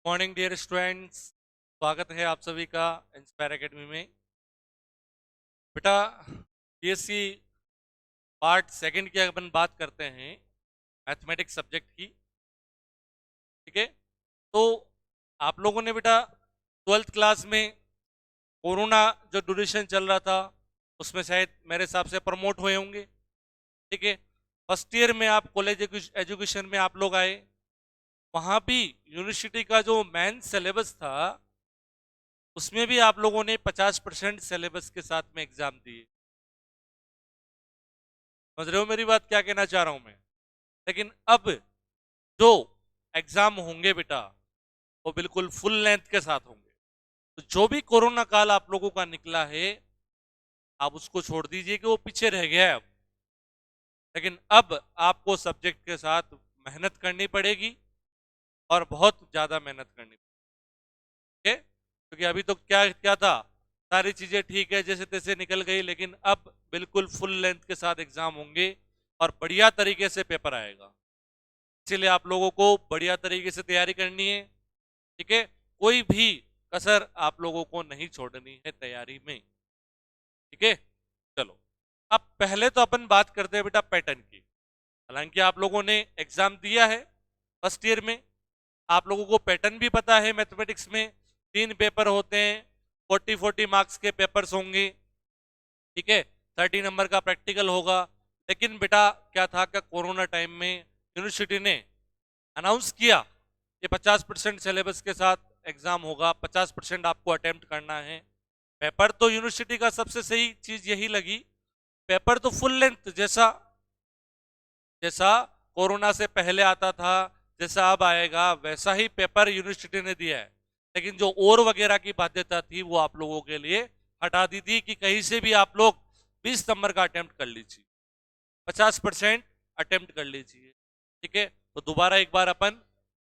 Morning dear students. स्वागत है आप सभी का इंस्पायर एकेडमी में। बेटा, बीएससी पार्ट सेकंड की अपन बात करते हैं, मैथमेटिक्स सब्जेक्ट की। ठीक है, तो आप लोगों ने बेटा 12th क्लास में कोरोना जो ड्यूरेशन चल रहा था उसमें शायद मेरे हिसाब से प्रमोट हुए होंगे। ठीक है, फर्स्ट ईयर में आप कॉलेज एजुकेशन में आप लोग आए, वहाँ भी यूनिवर्सिटी का जो मेन सिलेबस था उसमें भी आप लोगों ने 50% सिलेबस के साथ में एग्जाम दिए। समझ रहे हो मेरी बात, क्या कहना चाह रहा हूं मैं? लेकिन अब जो एग्जाम होंगे बेटा वो बिल्कुल फुल लेंथ के साथ होंगे। तो जो भी कोरोना काल आप लोगों का निकला है आप उसको छोड़ दीजिए कि वो पीछे रह गया है अब। लेकिन अब आपको सब्जेक्ट के साथ मेहनत करनी पड़ेगी और बहुत ज्यादा मेहनत करनी पड़ेगी। क्योंकि अभी तो क्या क्या था, सारी चीजें ठीक है जैसे तैसे निकल गई, लेकिन अब बिल्कुल फुल लेंथ के साथ एग्जाम होंगे और बढ़िया तरीके से पेपर आएगा। इसीलिए आप लोगों को बढ़िया तरीके से तैयारी करनी है। ठीक है, कोई भी कसर आप लोगों को नहीं छोड़नी है तैयारी में। ठीक है, चलो अब पहले तो अपन बात करते हैं बेटा पैटर्न की। हालांकि आप लोगों ने एग्जाम दिया है फर्स्ट ईयर में, आप लोगों को पैटर्न भी पता है। मैथमेटिक्स में 3 पेपर होते हैं, 40-40 मार्क्स के पेपर्स होंगे। ठीक है, 30 नंबर का प्रैक्टिकल होगा। लेकिन बेटा क्या था कि कोरोना टाइम में यूनिवर्सिटी ने अनाउंस किया कि 50% सिलेबस के साथ एग्जाम होगा, 50% आपको अटेम्प्ट करना है। पेपर तो यूनिवर्सिटी का सबसे सही चीज यही लगी, पेपर तो फुल लेंथ जैसा जैसा कोरोना से पहले आता था, जैसा अब आएगा वैसा ही पेपर यूनिवर्सिटी ने दिया है। लेकिन जो और वगैरह की बाध्यता थी वो आप लोगों के लिए हटा दी थी कि कहीं से भी आप लोग 20 नंबर का अटेम्प्ट कर लीजिए, 50% अटेम्प्ट कर लीजिए। ठीक है, तो दोबारा एक बार अपन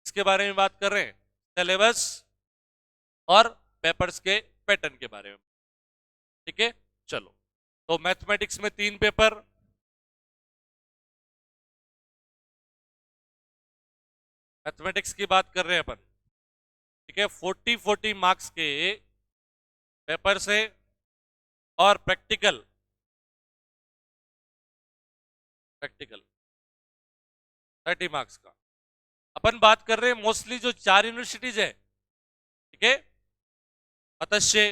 इसके बारे में बात कर रहे हैं, सिलेबस और पेपर्स के पैटर्न के बारे में। ठीक है, चलो तो मैथमेटिक्स में 3 पेपर, मैथमेटिक्स की बात कर रहे हैं अपन। ठीक है, 40-40 मार्क्स के पेपर से और प्रैक्टिकल प्रैक्टिकल 30 मार्क्स का। अपन बात कर रहे हैं मोस्टली जो 4 यूनिवर्सिटीज है। ठीक है, मत्स्य,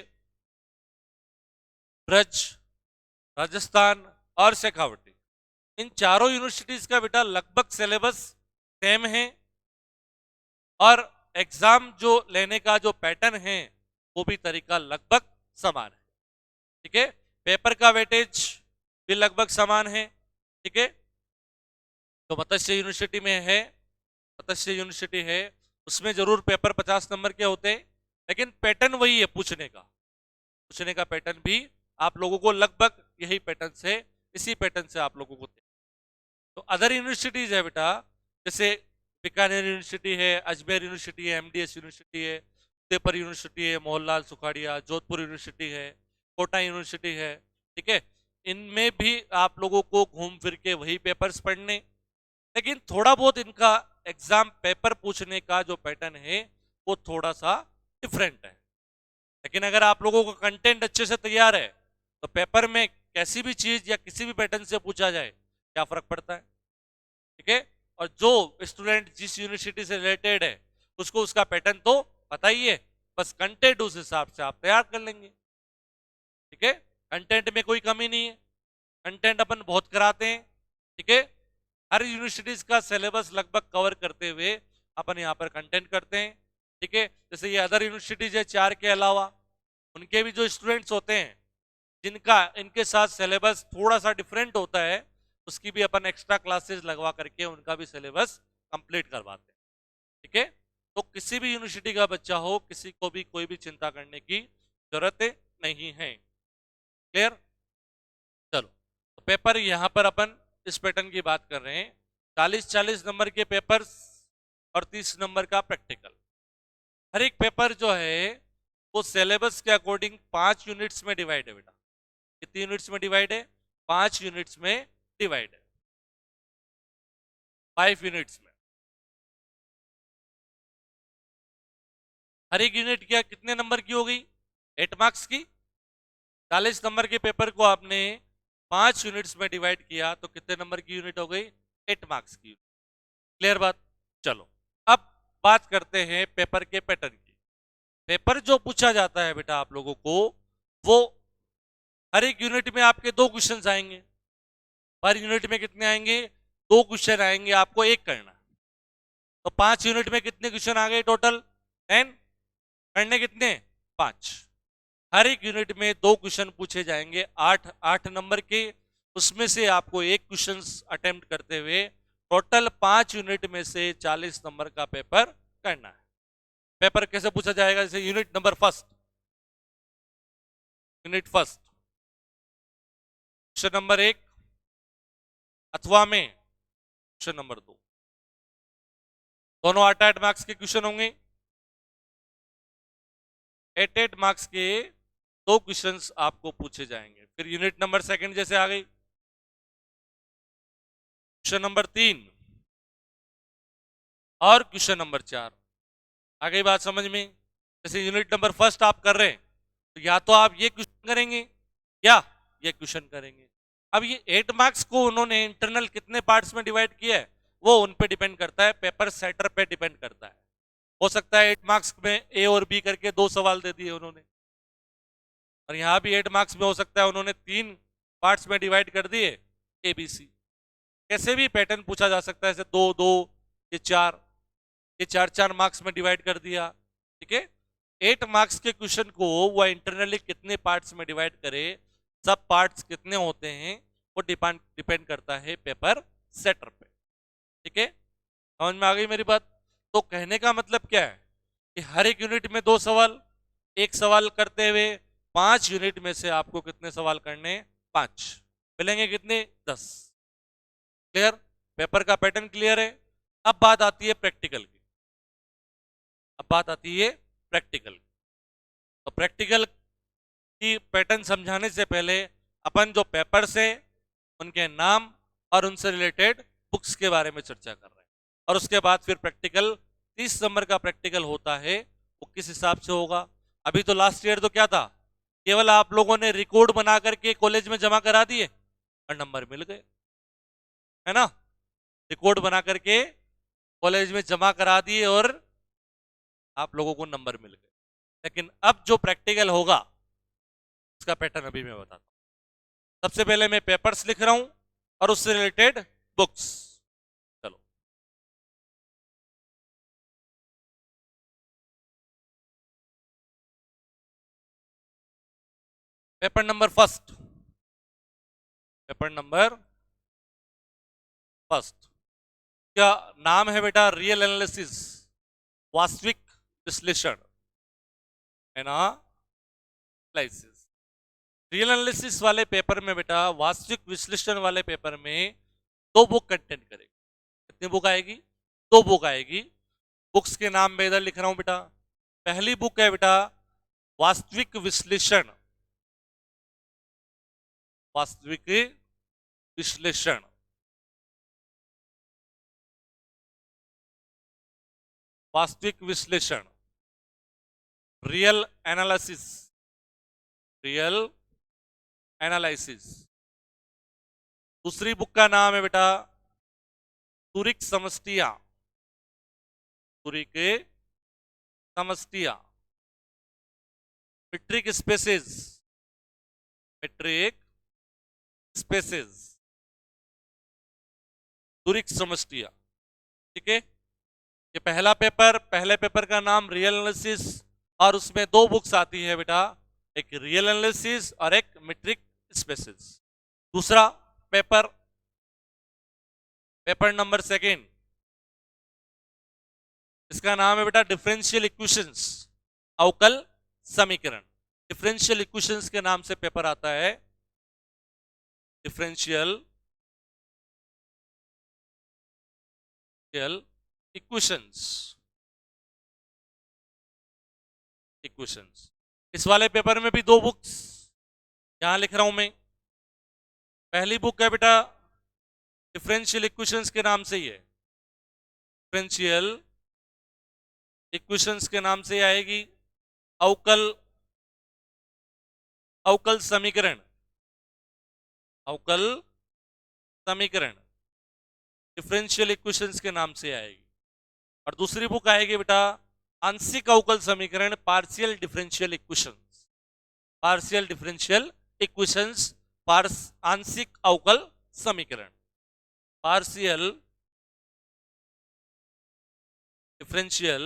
ब्रज, राजस्थान और शेखावटी, इन चारों यूनिवर्सिटीज का बेटा लगभग सिलेबस सेम है और एग्जाम जो लेने का जो पैटर्न है वो भी तरीका लगभग समान है। ठीक है, पेपर का वेटेज भी लगभग समान है। ठीक है, तो मत्स्य यूनिवर्सिटी में है, मत्स्य यूनिवर्सिटी है, उसमें जरूर पेपर 50 नंबर के होते हैं, लेकिन पैटर्न वही है पूछने का पैटर्न भी आप लोगों को लगभग यही पैटर्न से, इसी पैटर्न से आप लोगों को। तो अदर यूनिवर्सिटीज है बेटा, जैसे बीकानेर यूनिवर्सिटी है, अजमेर यूनिवर्सिटी है, एमडीएस यूनिवर्सिटी है, फतेहपुर यूनिवर्सिटी है, मोहनलाल सुखाड़िया, जोधपुर यूनिवर्सिटी है, कोटा यूनिवर्सिटी है। ठीक है, इनमें भी आप लोगों को घूम फिर के वही पेपर्स पढ़ने, लेकिन थोड़ा बहुत इनका एग्जाम पेपर पूछने का जो पैटर्न है वो थोड़ा सा डिफरेंट है। लेकिन अगर आप लोगों का कंटेंट अच्छे से तैयार है तो पेपर में कैसी भी चीज या किसी भी पैटर्न से पूछा जाए क्या फर्क पड़ता है। ठीक है, और जो स्टूडेंट जिस यूनिवर्सिटी से रिलेटेड है उसको उसका पैटर्न तो पता ही है, बस कंटेंट उस हिसाब से आप तैयार कर लेंगे। ठीक है, कंटेंट में कोई कमी नहीं है, कंटेंट अपन बहुत कराते हैं। ठीक है, हर यूनिवर्सिटीज का सिलेबस लगभग कवर करते हुए अपन यहाँ पर कंटेंट करते हैं। ठीक है, जैसे ये अदर यूनिवर्सिटीज है 4 के अलावा, उनके भी जो स्टूडेंट्स होते हैं जिनका इनके साथ सिलेबस थोड़ा सा डिफरेंट होता है, उसकी भी अपन एक्स्ट्रा क्लासेस लगवा करके उनका भी सिलेबस कंप्लीट करवाते हैं। ठीक है, तो किसी भी यूनिवर्सिटी का बच्चा हो, किसी को भी कोई भी चिंता करने की जरूरत नहीं है। क्लियर? चलो, तो पेपर यहां पर अपन इस पैटर्न की बात कर रहे हैं, 40-40 नंबर के पेपर्स और 30 नंबर का प्रैक्टिकल। हर एक पेपर जो है वो सिलेबस के अकॉर्डिंग 5 यूनिट्स में डिवाइड है बेटा। कितनी यूनिट्स में डिवाइड है? 5 यूनिट्स में डिवाइड है, 5 यूनिट्स में। हर एक यूनिट क्या कितने नंबर की हो गई? 8 मार्क्स की। 40 नंबर के पेपर को आपने 5 यूनिट्स में डिवाइड किया तो कितने नंबर की यूनिट हो गई? 8 मार्क्स की। क्लियर बात? चलो अब बात करते हैं पेपर के पैटर्न की। पेपर जो पूछा जाता है बेटा आप लोगों को, वो हर एक यूनिट में आपके 2 क्वेश्चंस आएंगे। हर यूनिट में कितने आएंगे? 2 क्वेश्चन आएंगे, आपको एक करना। तो 5 यूनिट में कितने क्वेश्चन आ गए टोटल? 10। करने कितने? 5। हर एक यूनिट में 2 क्वेश्चन पूछे जाएंगे, 8 नंबर के। उसमें से आपको एक क्वेश्चन अटेम्प्ट करते हुए टोटल 5 यूनिट में से 40 नंबर का पेपर करना है। पेपर कैसे पूछा जाएगा? जैसे unit number first, unit first question number 1 अथवा में क्वेश्चन नंबर 2, दोनों 8-8 मार्क्स के क्वेश्चन होंगे। 8-8 मार्क्स के 2 क्वेश्चंस आपको पूछे जाएंगे। फिर यूनिट नंबर सेकंड जैसे आ गई, क्वेश्चन नंबर 3 और क्वेश्चन नंबर 4। आ गई बात समझ में? जैसे यूनिट नंबर फर्स्ट आप कर रहे हैं तो या तो आप ये क्वेश्चन करेंगे या ये क्वेश्चन करेंगे। अब ये 8 मार्क्स को उन्होंने इंटरनल कितने पार्ट्स में डिवाइड किया है वो उन पे डिपेंड करता है, पेपर सेटर पे डिपेंड करता है। हो सकता है 8 मार्क्स में ए और बी करके 2 सवाल दे दिए उन्होंने, और यहां भी 8 मार्क्स में हो सकता है उन्होंने 3 पार्ट्स में डिवाइड कर दिए ए बी सी। कैसे भी पैटर्न पूछा जा सकता है, जैसे 2-2, ये 4, ये 4-4 मार्क्स में डिवाइड कर दिया। ठीक है, 8 मार्क्स के क्वेश्चन को वो इंटरनली कितने पार्ट्स में डिवाइड करे, सब पार्ट्स कितने होते हैं, वो डिपेंड करता है पेपर सेटर पे। ठीक है, समझ में आ गई मेरी बात? तो कहने का मतलब क्या है कि हर एक यूनिट में 2 सवाल, एक सवाल करते हुए 5 यूनिट में से आपको कितने सवाल करने? 5। मिलेंगे कितने? 10। क्लियर? पेपर का पैटर्न क्लियर है। अब बात आती है प्रैक्टिकल की। अब बात आती है प्रैक्टिकल की। तो प्रैक्टिकल की पैटर्न समझाने से पहले अपन जो पेपर्स है उनके नाम और उनसे रिलेटेड बुक्स के बारे में चर्चा कर रहे हैं, और उसके बाद फिर प्रैक्टिकल 30 नंबर का प्रैक्टिकल होता है, वो किस हिसाब से होगा। अभी तो लास्ट ईयर तो क्या था, केवल आप लोगों ने रिकॉर्ड बना करके कॉलेज में जमा करा दिए और नंबर मिल गए, है ना? रिकॉर्ड बना करके कॉलेज में जमा करा दिए और आप लोगों को नंबर मिल गए। लेकिन अब जो प्रैक्टिकल होगा उसका पैटर्न अभी मैं बताता हूं। सबसे पहले मैं पेपर्स लिख रहा हूं और उससे रिलेटेड बुक्स। चलो, paper number first, paper number first क्या नाम है बेटा? रियल एनालिसिस, वास्तविक विश्लेषण, एनालिसिस। रियल एनालिसिस वाले पेपर में बेटा, वास्तविक विश्लेषण वाले पेपर में 2 बुक कंटेंट करेगी। कितनी बुक आएगी? 2 बुक आएगी। बुक्स के नाम मैं इधर लिख रहा हूं बेटा। पहली बुक है बेटा वास्तविक विश्लेषण, वास्तविक विश्लेषण। वास्तविक विश्लेषण, रियल एनालिसिस, रियल एनालिसिस। दूसरी बुक का नाम है बेटा तुरिक समष्टियां, तुरिक समष्टियां, मीट्रिक स्पेसेस, मीट्रिक स्पेसेस, तुरिक समष्टियां। ठीक है, ये पहला पेपर, पहले पेपर का नाम रियल एनालिसिस, और उसमें 2 बुक्स आती है बेटा, एक रियल एनालिसिस और एक मीट्रिक स्पेसेस। दूसरा पेपर, पेपर नंबर सेकेंड, इसका नाम है बेटा डिफरेंशियल इक्वेशंस, अवकल समीकरण। डिफरेंशियल इक्वेशंस के नाम से पेपर आता है, डिफरेंशियल इक्वेशंस, इक्वेशंस। इस वाले पेपर में भी 2 बुक्स यहां लिख रहा हूं मैं। पहली बुक है बेटा डिफरेंशियल इक्वेशंस के नाम से ही है, डिफरेंशियल इक्वेशंस के नाम से आएगी अवकल अवकल समीकरण, अवकल समीकरण डिफरेंशियल इक्वेशंस के नाम से आएगी। और दूसरी बुक आएगी बेटा आंशिक अवकल समीकरण, partial differential equations, partial differential equations, आंशिक अवकल समीकरण, partial differential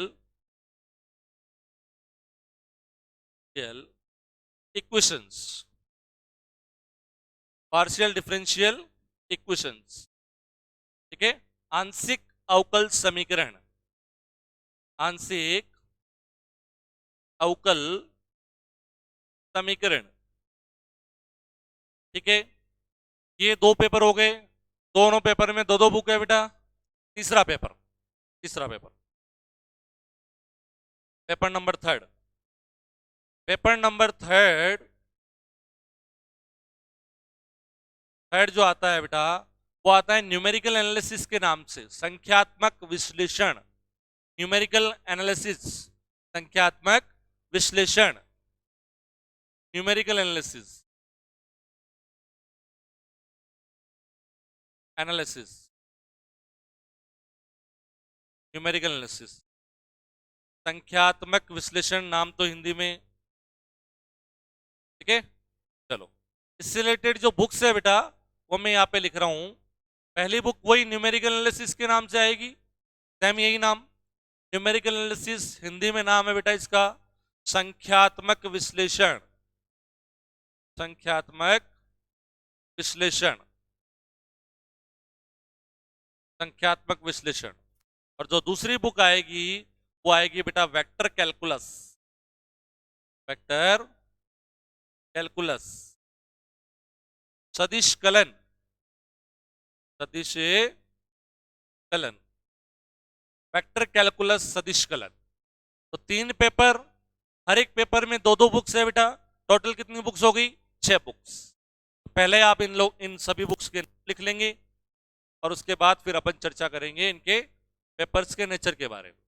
equations, partial differential equations, ठीक है। आंशिक अवकल समीकरण, आंशिक अवकल समीकरण, ठीक है। ये दो पेपर हो गए, दोनों पेपर में दो दो बुक है बेटा। तीसरा पेपर, तीसरा paper, paper number third, paper number third, third जो आता है बेटा वो आता है न्यूमेरिकल एनालिसिस के नाम से, संख्यात्मक विश्लेषण, न्यूमेरिकल एनालिसिस, संख्यात्मक विश्लेषण, numerical analysis, analysis, numerical analysis, संख्यात्मक विश्लेषण नाम तो हिंदी में, ठीक है। चलो इससे रिलेटेड जो बुक्स है बेटा वो मैं यहाँ पे लिख रहा हूं। पहली बुक वही न्यूमेरिकल एनालिसिस के नाम से आएगी, सेम यही नाम, न्यूमेरिकल एनालिसिस, हिंदी में नाम है बेटा इसका संख्यात्मक विश्लेषण, संख्यात्मक विश्लेषण, संख्यात्मक विश्लेषण। और जो दूसरी बुक आएगी वो आएगी बेटा वेक्टर कैलकुलस, वेक्टर कैलकुलस, सदिश कलन, सदिश कलन, वेक्टर कैलकुलस सदिश कलन। तो तीन पेपर, हर एक पेपर में दो दो बुक्स है बेटा, टोटल कितनी बुक्स हो गई? 6 बुक्स। पहले आप इन सभी बुक्स के लिख लेंगे और उसके बाद फिर अपन चर्चा करेंगे इनके पेपर्स के नेचर के बारे में।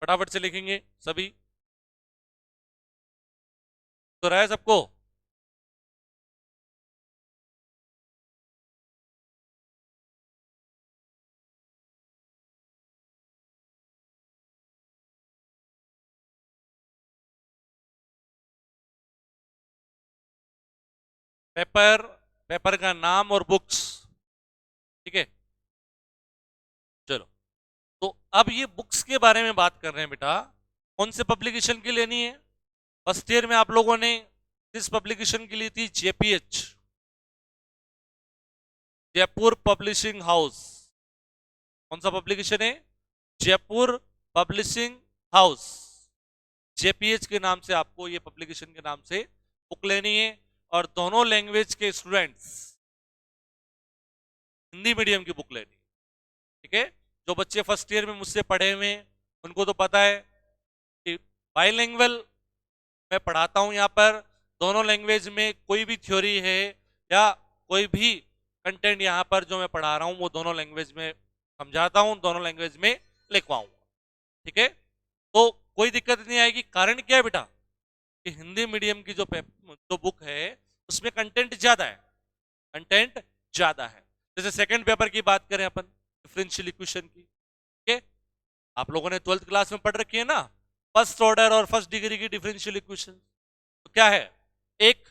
फटाफट से लिखेंगे सभी, तो रहा है सबको? पेपर, पेपर का नाम और बुक्स, ठीक है। चलो तो अब ये बुक्स के बारे में बात कर रहे हैं बेटा, कौन से पब्लिकेशन की लेनी है? फर्स्ट ईयर में आप लोगों ने किस पब्लिकेशन की ली थी? JPH, Jaipur publishing house. कौन सा पब्लिकेशन है? जयपुर पब्लिशिंग हाउस, जेपीएच के नाम से आपको ये पब्लिकेशन के नाम से बुक लेनी है। और दोनों लैंग्वेज के स्टूडेंट्स हिंदी मीडियम की बुक लेनी, ठीक है। जो बच्चे फर्स्ट ईयर में मुझसे पढ़े हुए हैं उनको तो पता है कि बाइलिंगुअल मैं पढ़ाता हूं यहाँ पर, दोनों लैंग्वेज में कोई भी थ्योरी है या कोई भी कंटेंट यहाँ पर जो मैं पढ़ा रहा हूँ वो दोनों लैंग्वेज में समझाता हूँ, दोनों लैंग्वेज में लिखवाऊंगा, ठीक है। तो कोई दिक्कत नहीं आएगी। कारण क्या है बेटा कि हिंदी मीडियम की जो बुक है उसमें कंटेंट ज्यादा है, कंटेंट ज्यादा है। जैसे सेकंड पेपर की बात करें अपन, डिफरेंशियल इक्वेशन की, ठीक है। आप लोगों ने 12th क्लास में पढ़ रखी है ना, फर्स्ट ऑर्डर और फर्स्ट डिग्री की डिफरेंशियल इक्वेशन। तो क्या है, एक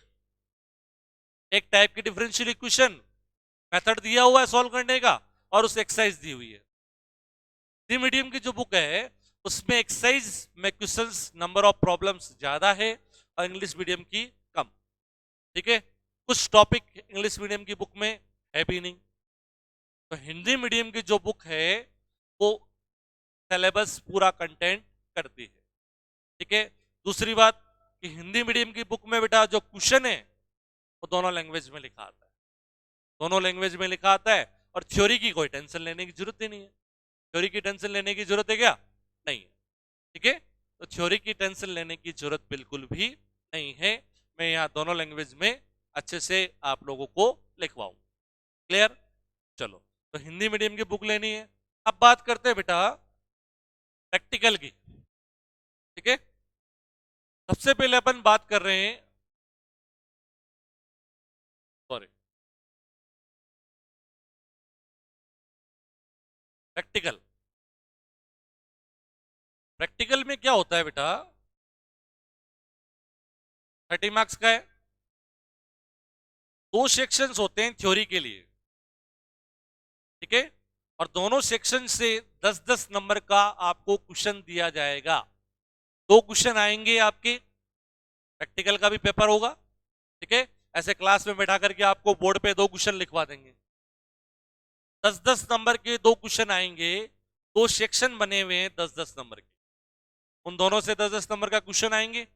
एक टाइप की डिफरेंशियल इक्वेशन, मेथड दिया हुआ है सॉल्व करने का और उस एक्सरसाइज दी हुई है। हिंदी मीडियम की जो बुक है उसमें एक्सरसाइज में क्वेश्चंस, नंबर ऑफ प्रॉब्लम्स ज्यादा है और इंग्लिश मीडियम की कम, ठीक है। कुछ टॉपिक इंग्लिश मीडियम की बुक में है भी नहीं। तो हिंदी मीडियम की जो बुक है वो सिलेबस पूरा कंटेंट करती है, ठीक है। दूसरी बात कि हिंदी मीडियम की बुक में बेटा जो क्वेश्चन है वो दोनों लैंग्वेज में लिखा आता है, दोनों लैंग्वेज में लिखा आता है। और थ्योरी की कोई टेंशन लेने की जरूरत ही नहीं है, थ्योरी की टेंशन लेने की जरूरत है क्या? नहीं है, ठीक है। तो थ्योरी की टेंशन लेने की जरूरत बिल्कुल भी नहीं है। मैं यहाँ दोनों लैंग्वेज में अच्छे से आप लोगों को लिखवाऊं। क्लियर? चलो, तो हिंदी मीडियम की बुक लेनी है। अब बात करते हैं बेटा प्रैक्टिकल की। ठीक है, सबसे पहले अपन बात कर रहे हैं, सॉरी, प्रैक्टिकल। प्रैक्टिकल में क्या होता है बेटा, 30 मार्क्स का है। दो सेक्शंस होते हैं थ्योरी के लिए, ठीक है, और दोनों सेक्शन से 10-10 नंबर का आपको क्वेश्चन दिया जाएगा। दो क्वेश्चन आएंगे आपके, प्रैक्टिकल का भी पेपर होगा। ठीक है, ऐसे क्लास में बैठा करके आपको बोर्ड पे दो क्वेश्चन लिखवा देंगे। 10-10 नंबर के दो क्वेश्चन आएंगे, दो सेक्शन बने हुए हैं 10-10 नंबर के, उन दोनों से 10-10 नंबर का क्वेश्चन आएंगे।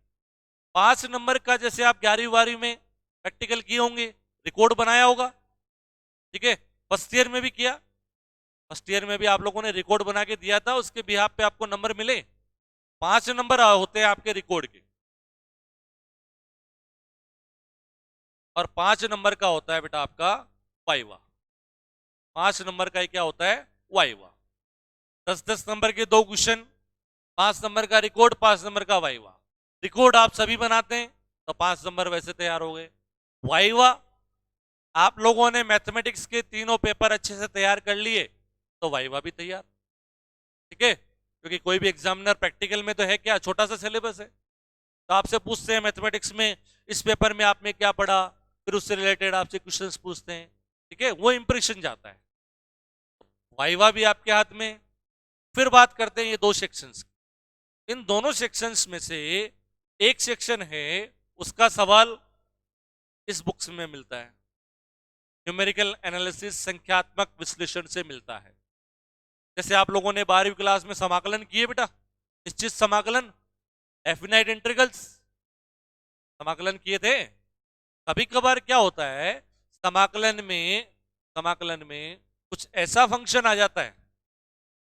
5 नंबर का, जैसे आप 11वीं 12वीं में प्रैक्टिकल किए होंगे, रिकॉर्ड बनाया होगा। ठीक है, फर्स्ट ईयर में भी किया, फर्स्ट ईयर में भी आप लोगों ने रिकॉर्ड बना के दिया था, उसके बिहाफ पे आपको नंबर मिले। 5 नंबर होते हैं आपके रिकॉर्ड के, और 5 नंबर का होता है बेटा आपका वाइवा। 5 नंबर का क्या होता है, वाइवा। 10-10 नंबर के दो क्वेश्चन, 5 नंबर का रिकॉर्ड, 5 नंबर का वाइवा। रिकॉर्ड आप सभी बनाते हैं तो 5 नंबर वैसे तैयार हो गए। वाइवा आप लोगों ने मैथमेटिक्स के तीनों पेपर अच्छे से तैयार कर लिए तो वाइवा भी तैयार। ठीक है, क्योंकि कोई भी एग्जामिनर प्रैक्टिकल में तो है क्या, छोटा सा सिलेबस है, तो आपसे पूछते हैं मैथमेटिक्स में इस पेपर में आपने क्या पढ़ा, फिर उससे रिलेटेड आपसे क्वेश्चंस पूछते हैं। ठीक है, वो इंप्रेशन जाता है। वाइवा भी आपके हाथ में। फिर बात करते हैं ये दो सेक्शंस। इन दोनों सेक्शंस में से एक सेक्शन है, उसका सवाल इस बुक्स में मिलता है, न्यूमेरिकल एनालिसिस, संख्यात्मक विश्लेषण से मिलता है। जैसे आप लोगों ने 12वीं क्लास में समाकलन किए बेटा, निश्चित समाकलन, एफिनाइट इंटीग्रल्स, समाकलन किए थे। कभी कभार क्या होता है, समाकलन में कुछ ऐसा फंक्शन आ जाता है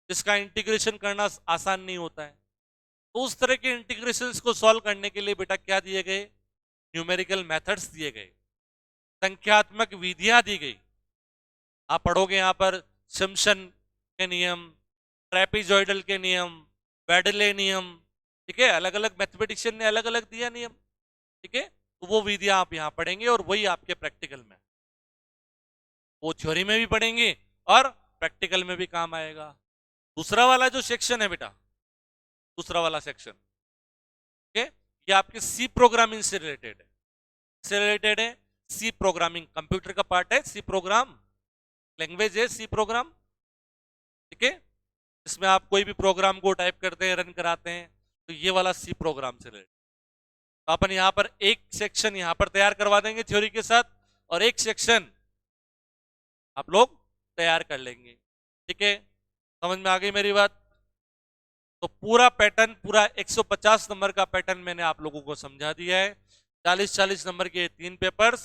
जिसका इंटीग्रेशन करना आसान नहीं होता है, तो उस तरह के इंटीग्रेशंस को सॉल्व करने के लिए बेटा क्या दिए गए, न्यूमेरिकल मेथड्स दिए गए, संख्यात्मक विधियां दी गई। आप पढ़ोगे यहां पर सिम्पसन के नियम, ट्रेपिजॉइडल के नियम, बेडले नियम। ठीक है, अलग अलग मैथमेटिशियन ने अलग अलग दिया नियम। ठीक है, तो वो विधियां आप यहां पढ़ेंगे और वही आपके प्रैक्टिकल में, वो थ्योरी में भी पढ़ेंगे और प्रैक्टिकल में भी काम आएगा। दूसरा वाला जो सेक्शन है बेटा, दूसरा वाला सेक्शन, ठीक है, ये आपके सी प्रोग्रामिंग से रिलेटेड है। से रिलेटेड है, सी प्रोग्रामिंग कंप्यूटर का पार्ट है, सी प्रोग्राम लैंग्वेज है, सी प्रोग्राम। ठीक है, इसमें आप कोई भी प्रोग्राम को टाइप करते हैं, रन कराते हैं, तो ये वाला सी प्रोग्राम से रिलेटेड। तो अपन यहां पर एक सेक्शन यहां पर तैयार करवा देंगे थ्योरी के साथ, और एक सेक्शन आप लोग तैयार कर लेंगे। ठीक है, समझ में आ गई मेरी बात? तो पूरा पैटर्न, पूरा 150 नंबर का पैटर्न मैंने आप लोगों को समझा दिया है। 40-40 नंबर के 3 पेपर्स,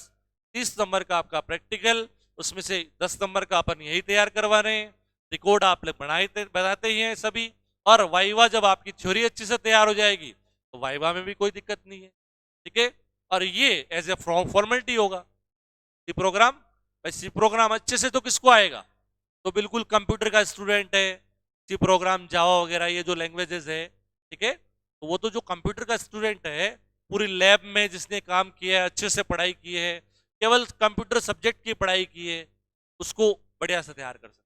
30 नंबर का आपका प्रैक्टिकल, उसमें से 10 नंबर का अपन यही तैयार करवा रहे हैं। रिकॉर्ड आप लोग बनाते ही हैं सभी, और वाइवा जब आपकी थ्योरी अच्छे से तैयार हो जाएगी तो वाइवा में भी कोई दिक्कत नहीं है। ठीक है, और ये एज ए फॉर्मेलिटी होगा। सी प्रोग्राम, भाई सी प्रोग्राम अच्छे से तो किसको आएगा, तो बिल्कुल कंप्यूटर का स्टूडेंट है। सी प्रोग्राम, जावा वगैरह ये जो लैंग्वेजेस है, ठीक है, तो वो तो जो कंप्यूटर का स्टूडेंट है, पूरी लैब में जिसने काम किया है, अच्छे से पढ़ाई की है, केवल कंप्यूटर सब्जेक्ट की पढ़ाई की है, उसको बढ़िया से तैयार कर सकते।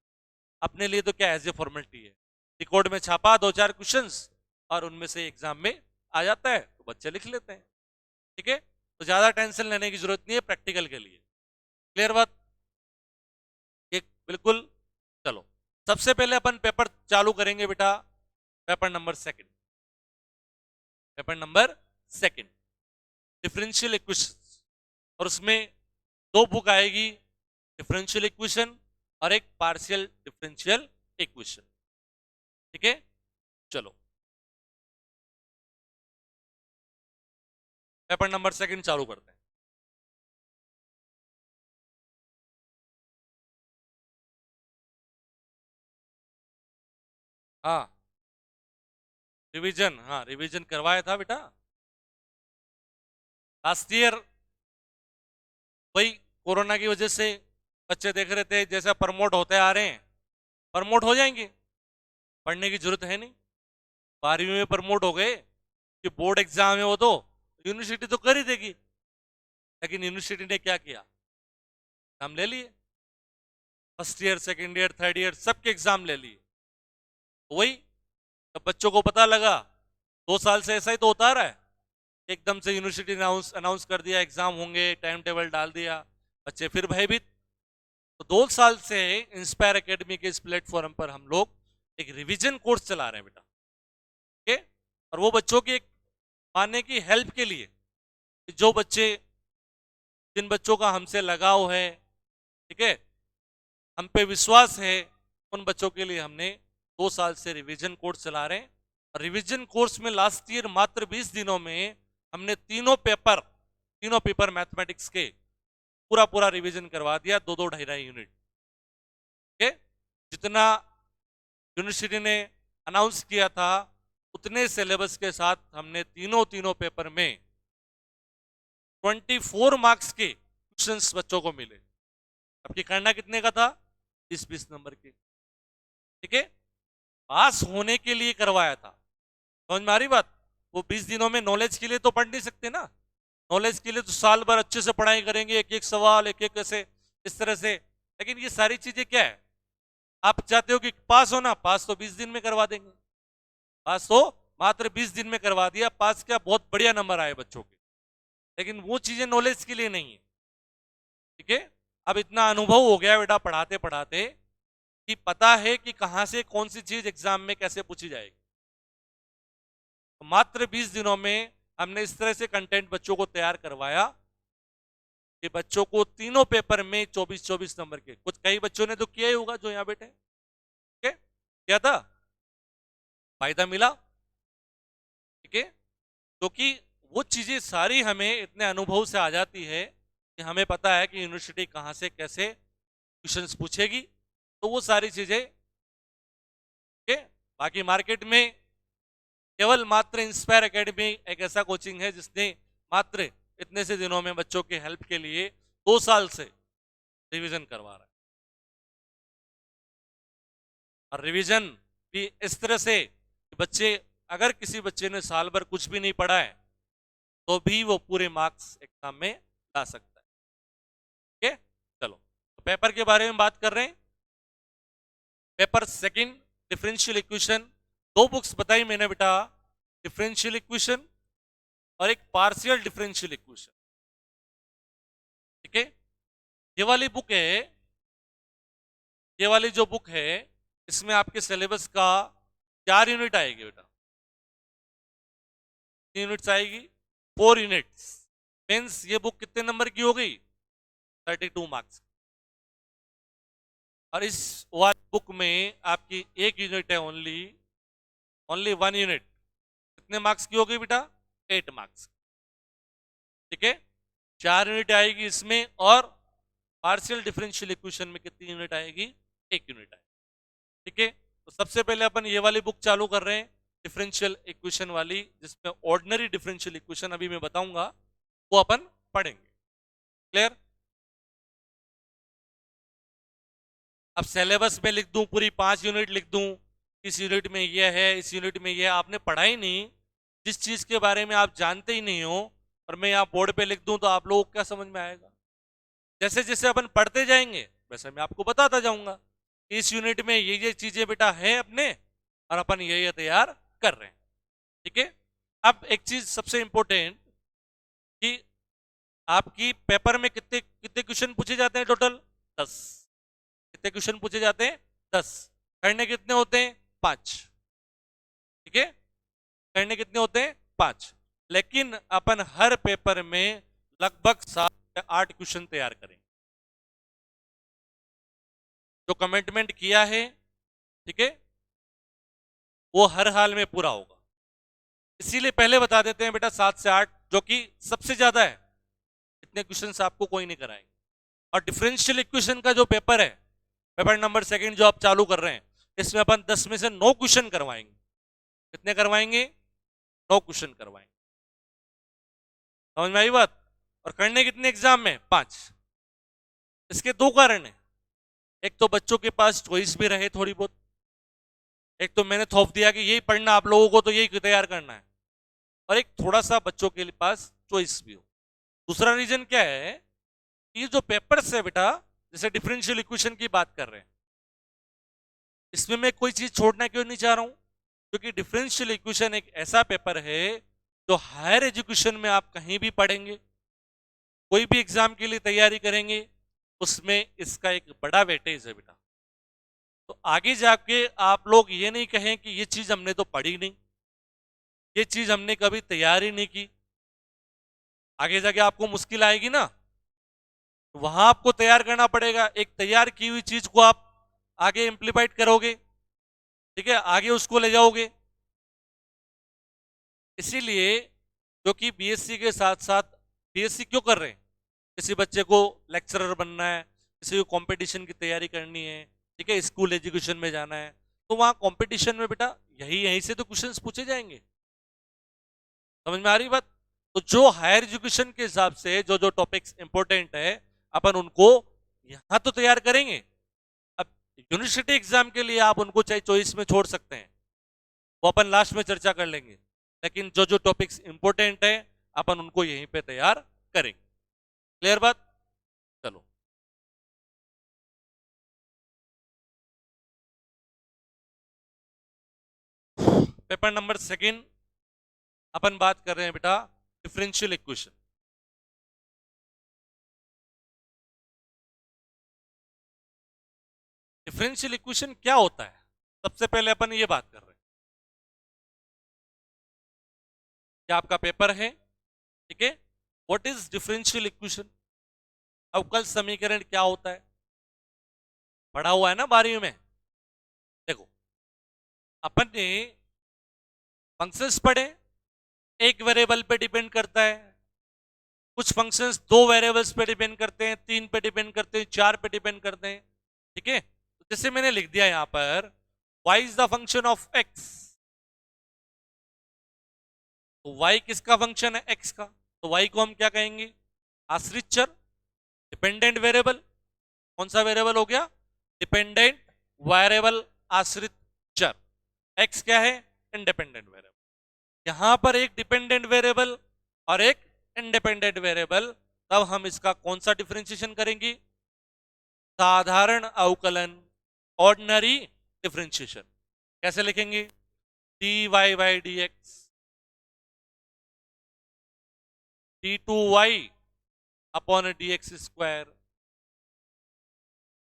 अपने लिए तो क्या एज ए फॉर्मेलिटी है, रिकॉर्ड में छापा 2-4 क्वेश्चंस और उनमें से एग्जाम में आ जाता है तो बच्चे लिख लेते हैं। ठीक है, तो ज्यादा टेंशन लेने की जरूरत नहीं है प्रैक्टिकल के लिए। क्लियर बात? एक बिल्कुल। चलो, सबसे पहले अपन पेपर चालू करेंगे बेटा, paper number second. Paper number second, differential equation, और उसमें दो बुक आएगी, डिफरेंशियल इक्वेशन और एक पार्शियल डिफरेंशियल इक्वेशन। ठीक है, चलो पेपर नंबर सेकंड चालू करते हैं। हाँ, रिवीजन, हाँ रिवीजन करवाया था बेटा लास्ट ईयर, वही कोरोना की वजह से बच्चे देख रहे थे जैसा प्रमोट होते आ रहे हैं, प्रमोट हो जाएंगे, पढ़ने की जरूरत है नहीं। 12वीं में प्रमोट हो गए कि बोर्ड एग्जाम है वो तो यूनिवर्सिटी तो कर ही देगी, लेकिन यूनिवर्सिटी ने क्या किया, एग्जाम ले लिए, first year second year third year सबके एग्जाम ले लिए। वही जब बच्चों को पता लगा, 2 साल से ऐसा ही तो होता रहा है, एकदम से यूनिवर्सिटी ने अनाउंस कर दिया एग्जाम होंगे, टाइम टेबल डाल दिया, बच्चे फिर भयभीत। तो 2 साल से इंस्पायर एकेडमी के इस प्लेटफॉर्म पर हम लोग एक रिवीजन कोर्स चला रहे हैं बेटा, ठीक है। और वो बच्चों की एक मानने की हेल्प के लिए, जो बच्चे, जिन बच्चों का हमसे लगाव है, ठीक है, हम पे विश्वास है, उन बच्चों के लिए हमने 2 साल से रिवीजन कोर्स चला रहे हैं। और रिवीजन कोर्स में लास्ट ईयर मात्र 20 दिनों में हमने तीनों पेपर मैथमेटिक्स के पूरा पूरा रिवीजन करवा दिया, 2-2 2.5 यूनिट, ठीक है। जितना यूनिवर्सिटी ने अनाउंस किया था उतने सिलेबस के साथ हमने तीनों पेपर में 24 मार्क्स के क्वेश्चंस बच्चों को मिले। आपकी करना कितने का था, 20-20 नंबर के, ठीक है। पास होने के लिए करवाया था, समझ में आ रही बात। वो 20 दिनों में नॉलेज के लिए तो पढ़ नहीं सकते ना, नॉलेज के लिए तो साल भर अच्छे से पढ़ाई करेंगे, एक एक सवाल एक एक ऐसे इस तरह से। लेकिन ये सारी चीजें क्या है, आप चाहते हो कि पास हो ना, पास तो 20 दिन में करवा देंगे, पास तो मात्र 20 दिन में करवा दिया, पास क्या बहुत बढ़िया नंबर आए बच्चों के, लेकिन वो चीजें नॉलेज के लिए नहीं है, ठीक है। अब इतना अनुभव हो गया बेटा पढ़ाते पढ़ाते कि पता है कि कहां से कौन सी चीज एग्जाम में कैसे पूछी जाएगी। तो मात्र 20 दिनों में हमने इस तरह से कंटेंट बच्चों को तैयार करवाया कि बच्चों को तीनों पेपर में 24-24 नंबर के, कुछ कई बच्चों ने तो किया ही होगा जो यहां बैठे, ठीक है, क्या था, फायदा मिला, ठीक है। क्योंकि वो चीजें सारी हमें इतने अनुभव से आ जाती है कि हमें पता है कि यूनिवर्सिटी कहां से कैसे क्वेश्चंस पूछेगी, तो वो सारी चीजें, ठीक है। बाकी मार्केट में केवल मात्र इंस्पायर एकेडमी एक ऐसा कोचिंग है जिसने मात्र इतने से दिनों में बच्चों के हेल्प के लिए 2 साल से रिवीजन करवा रहा है। और रिवीजन भी इस तरह से कि बच्चे, अगर किसी बच्चे ने साल भर कुछ भी नहीं पढ़ा है तो भी वो पूरे मार्क्स एग्जाम में ला सकता है, ठीक है। चलो तो पेपर के बारे में बात कर रहे हैं। Paper second differential equation, 2 books बताई मैंने बेटा, डिफरेंशियल इक्वेशन और एक पार्शियल डिफरेंशियल इक्वेशन, ठीक है। ये वाली बुक है, ये वाली जो बुक है इसमें आपके सिलेबस का 4 यूनिट आएगी बेटा, 3 यूनिट्स आएगी, 4 यूनिट्स मीन्स ये बुक कितने नंबर की हो गई, 32 मार्क्स। और इस वाली बुक में आपकी एक यूनिट है, ओनली 1 यूनिट, कितने मार्क्स की हो गई बेटा, 8 मार्क्स, ठीक है। 4 यूनिट आएगी इसमें, और पार्शियल डिफरेंशियल इक्वेशन में कितनी यूनिट आएगी, 1 यूनिट आएगी, ठीक है। तो सबसे पहले अपन ये वाली बुक चालू कर रहे हैं, डिफरेंशियल इक्वेशन वाली, जिसमें ऑर्डिनरी डिफरेंशियल इक्वेशन अभी मैं बताऊंगा वो अपन पढ़ेंगे, क्लियर। अब सिलेबस में लिख दूं, पूरी 5 यूनिट लिख दूं, इस यूनिट में ये है, इस यूनिट में ये, आपने पढ़ा ही नहीं, जिस चीज के बारे में आप जानते ही नहीं हो, और मैं यहाँ बोर्ड पे लिख दूं तो आप लोगों को क्या समझ में आएगा। जैसे जैसे अपन पढ़ते जाएंगे वैसे मैं आपको बताता जाऊंगा, इस यूनिट में ये चीजें बेटा है अपने, और अपन ये तैयार कर रहे हैं, ठीक है। अब एक चीज सबसे इंपॉर्टेंट कि आपकी पेपर में कितने कितने क्वेश्चन पूछे जाते हैं, टोटल 10, कितने क्वेश्चन पूछे जाते हैं, 10, करने कितने होते हैं, 5, ठीक है, करने कितने होते हैं, 5। लेकिन अपन हर पेपर में लगभग 7 या 8 क्वेश्चन तैयार करेंगे, जो कमिटमेंट किया है, ठीक है, वो हर हाल में पूरा होगा। इसीलिए पहले बता देते हैं बेटा 7 से 8, जो कि सबसे ज्यादा है, इतने क्वेश्चंस आपको कोई नहीं कराएंगे। और डिफरेंशियल इक्वेशन का जो पेपर है, पेपर नंबर सेकंड जो आप चालू कर रहे हैं, इसमें अपन 10 में से 9 क्वेश्चन करवाएंगे, कितने करवाएंगे, 9 क्वेश्चन करवाएंगे, समझ में आई बात। और करने कितने एग्जाम में, 5। इसके 2 कारण है, एक तो बच्चों के पास चॉइस भी रहे थोड़ी बहुत, एक तो मैंने थोप दिया कि यही पढ़ना आप लोगों को, तो यही तैयार करना है, और एक थोड़ा सा बच्चों के पास चॉइस भी हो। दूसरा रीजन क्या है, ये जो पेपर्स है बेटा, जैसे डिफरेंशियल इक्वेशन की बात कर रहे हैं, इसमें मैं कोई चीज छोड़ना क्यों नहीं चाह रहा हूं, क्योंकि डिफरेंशियल इक्वेशन एक ऐसा पेपर है जो हायर एजुकेशन में आप कहीं भी पढ़ेंगे, कोई भी एग्जाम के लिए तैयारी करेंगे, उसमें इसका एक बड़ा वेटेज है बेटा। तो आगे जाके आप लोग ये नहीं कहें कि ये चीज हमने तो पढ़ी नहीं, ये चीज हमने कभी तैयारी नहीं की, आगे जाके आपको मुश्किल आएगी ना, तो वहां आपको तैयार करना पड़ेगा। एक तैयार की हुई चीज को आप आगे इंप्लीमेंट करोगे, ठीक है, आगे उसको ले जाओगे। इसीलिए क्योंकि बीएससी के साथ साथ, बीएससी क्यों कर रहे हैं, किसी बच्चे को लेक्चरर बनना है, किसी को कंपटीशन की तैयारी करनी है, ठीक है, स्कूल एजुकेशन में जाना है, तो वहां कंपटीशन में बेटा यही यहीं से तो क्वेश्चंस पूछे जाएंगे। समझ में आ रही बात? तो जो हायर एजुकेशन के हिसाब से जो जो टॉपिक्स इंपॉर्टेंट है, अपन उनको यहां तो तैयार करेंगे। अब यूनिवर्सिटी एग्जाम के लिए आप उनको चाहे चॉइस में छोड़ सकते हैं, वो अपन लास्ट में चर्चा कर लेंगे, लेकिन जो जो टॉपिक्स इंपॉर्टेंट है अपन उनको यहीं पे तैयार करेंगे। क्लियर बात? चलो, पेपर नंबर सेकंड अपन बात कर रहे हैं बेटा, डिफरेंशियल इक्वेशन। डिफरेंशियल इक्वेशन क्या होता है, सबसे पहले अपन ये बात कर रहे हैं कि आपका पेपर है, ठीक है, व्हाट इज डिफरेंशियल इक्वेशन, अवकल समीकरण क्या होता है, पढ़ा हुआ है ना 12वीं में। देखो, अपन ने फंक्शंस पढ़े, एक वेरिएबल पे डिपेंड करता है, कुछ फंक्शंस दो वेरिएबल्स पे डिपेंड करते हैं, तीन पे डिपेंड करते हैं, चार पे डिपेंड करते हैं, ठीक है। तो जैसे मैंने लिख दिया यहां पर, y is the function of x, तो y किसका फंक्शन है, x का, तो y को हम क्या कहेंगे, आश्रित चर, डिपेंडेंट वेरिएबल। कौन सा वेरिएबल हो गया, डिपेंडेंट वेरिएबल, आश्रित चर। x क्या है, इंडिपेंडेंट वेरिएबल। यहां पर एक डिपेंडेंट वेरिएबल और एक इंडिपेंडेंट वेरिएबल, तब हम इसका कौन सा डिफरेंशिएशन करेंगे, साधारण अवकलन, ऑर्डिनरी डिफरेंशिएशन। कैसे लिखेंगे, D Y by D X, D two Y upon D X square,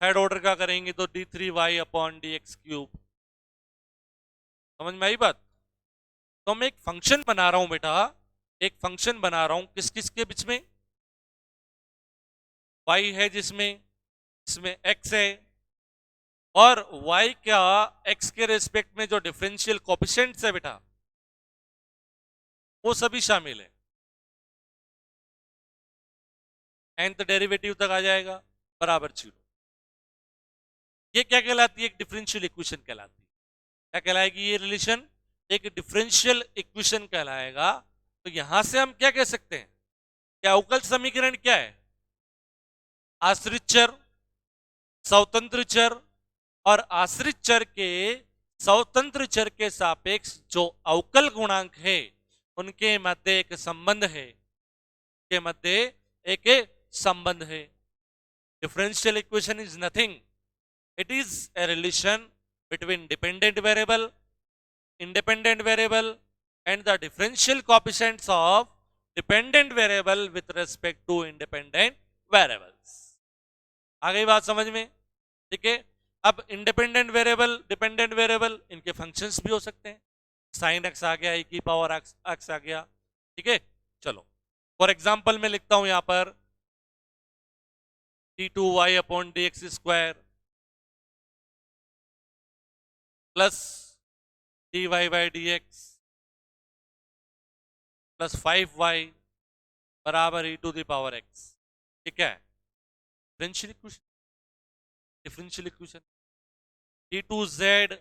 third order का करेंगे तो D three Y upon D X cube. समझ में आई बात? तो मैं एक फंक्शन बना रहा हूं बेटा, एक फंक्शन बना रहा हूं किस किस के बीच में, y है जिसमें, इसमें x है, और y का x के रेस्पेक्ट में जो डिफरेंशियल कोएफिशिएंट्स है बेटा, वो सभी शामिल है। nth डेरिवेटिव तक आ जाएगा, बराबर 0। ये क्या कहलाती है, एक डिफरेंशियल इक्वेशन कहलाती है। क्या कहलाएगी ये रिलेशन, एक डिफरेंशियल इक्वेशन कहलाएगा। तो यहां से हम क्या कह सकते हैं, क्या अवकल समीकरण क्या है, आश्रित चर, स्वतंत्र चर, और आश्रित चर के स्वतंत्र चर के सापेक्ष जो अवकल गुणांक है, उनके मध्य एक संबंध है, के मध्य एक संबंध है। Differential equation is nothing, it is a relation between dependent variable, independent variable, and the differential coefficients of dependent variable with respect to independent variables। आ गई बात समझ में? ठीक है। अब इंडिपेंडेंट वेरिएबल, डिपेंडेंट वेरिएबल, इनके फंक्शंस भी हो सकते हैं, साइन एक्स आ गया, e की पावर एक्स आ गया, ठीक है। चलो, फॉर एग्जाम्पल मैं लिखता हूं यहां पर D two Y upon D X square plus D Y by D X plus 5y बराबर e to the power x। ठीक है, differential equation, differential equation D two Z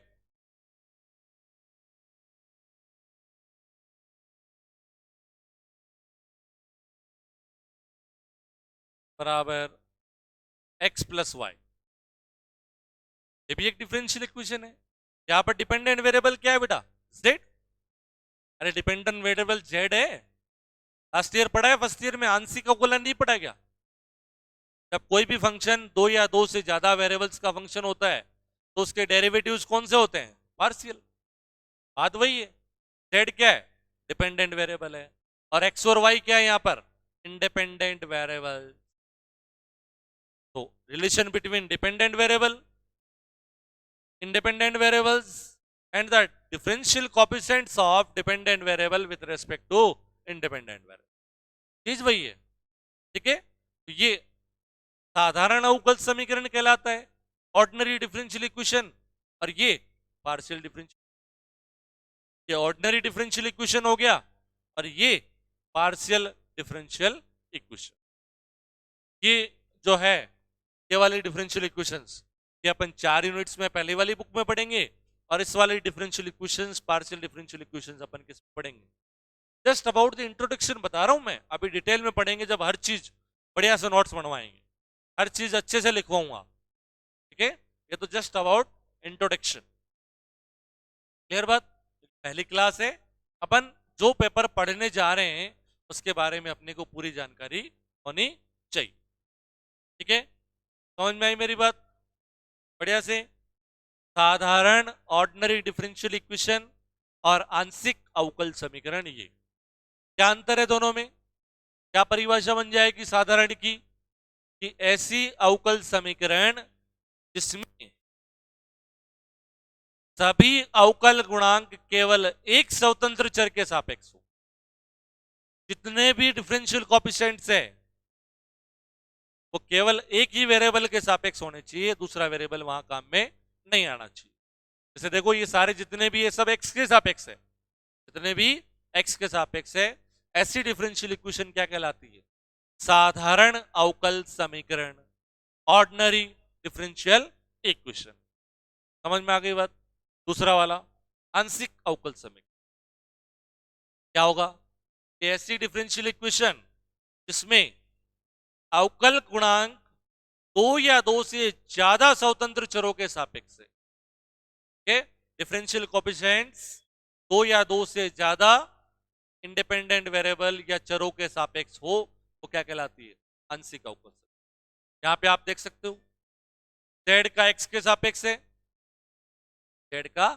बराबर x प्लस वाई। ये भी एक डिफरेंशियल इक्वेशन है। यहाँ पर डिपेंडेंट वेरिएबल क्या है बेटा? जेड। अरे डिपेंडेंट वेरिएबल जेड है। लास्ट ईयर पढ़ा है, फर्स्ट ईयर में आंशिक अवकलन नहीं पढ़ा क्या? जब कोई भी फंक्शन दो या दो से ज्यादा वेरिएबल्स का फंक्शन होता है तो उसके डेरिवेटिव्स कौन से होते हैं? पार्शियल। बात वही है। जेड क्या है? डिपेंडेंट वेरिएबल है। और एक्स और वाई क्या है यहाँ पर? Independent variable. तो relation between dependent variable, independent variables and the differential coefficients of dependent variable with respect to independent variable, चीज वही है। ठीक है, तो ये साधारण अवकल समीकरण कहलाता है, ऑर्डिनरी डिफरेंशियल इक्वेशन। और ये पार्शियल डिफरेंशियल, ये ऑर्डिनरी डिफरेंशियल इक्वेशन हो गया और ये पार्शियल डिफरेंशियल इक्वेशन। ये जो है ये वाली डिफरेंशियल इक्वेशंस ये अपन 4 यूनिट्स में पहले वाली बुक में पढ़ेंगे और इस वाले differential equations partial differential equations अपन किस पढ़ेंगे। जस्ट अबाउट द इंट्रोडक्शन बता रहा हूं मैं, अभी डिटेल में पढ़ेंगे जब हर चीज बढ़िया से नोट्स बनवाएंगे, हर चीज अच्छे से लिखवाऊंगा। ठीक है, ये तो जस्ट अबाउट इंट्रोडक्शन। क्लियर बात? पहली क्लास है, अपन जो पेपर पढ़ने जा रहे हैं उसके बारे में अपने को पूरी जानकारी होनी चाहिए। ठीक है, समझ में आई मेरी बात? बढ़िया से। साधारण ऑर्डिनरी डिफरेंशियल इक्वेशन और आंशिक अवकल समीकरण, ये क्या अंतर है दोनों में? क्या परिभाषा बन जाएगी साधारण की? कि ऐसी अवकल समीकरण जिसमें सभी अवकल गुणांक केवल एक स्वतंत्र चर के सापेक्ष हो। जितने भी डिफरेंशियल कोएफिशिएंट्स है वो केवल एक ही वेरिएबल के सापेक्ष होने चाहिए, दूसरा वेरिएबल वहां काम में नहीं आना चाहिए। जैसे देखो ये सारे जितने भी ये सब एक्स के सापेक्ष है, जितने भी एक्स के सापेक्ष है, ऐसी डिफरेंशियल इक्वेशन क्या कहलाती है? साधारण अवकल समीकरण, ऑर्डिनरी डिफरेंशियल इक्वेशन। समझ में आ गई बात? दूसरा वाला आंशिक अवकल समीकरण क्या होगा? ऐसी डिफरेंशियल इक्वेशन जिसमें अवकल गुणांक दो या दो से ज्यादा स्वतंत्र चरों के सापेक्ष है। डिफरेंशियल कोएफिशिएंट्स दो या दो से ज्यादा इंडिपेंडेंट वेरिएबल या चरों के सापेक्ष हो वो क्या कहलाती है? आंशिक अवकल। यहां पे आप देख सकते हो जेड का एक्स के सापेक्ष है, जेड का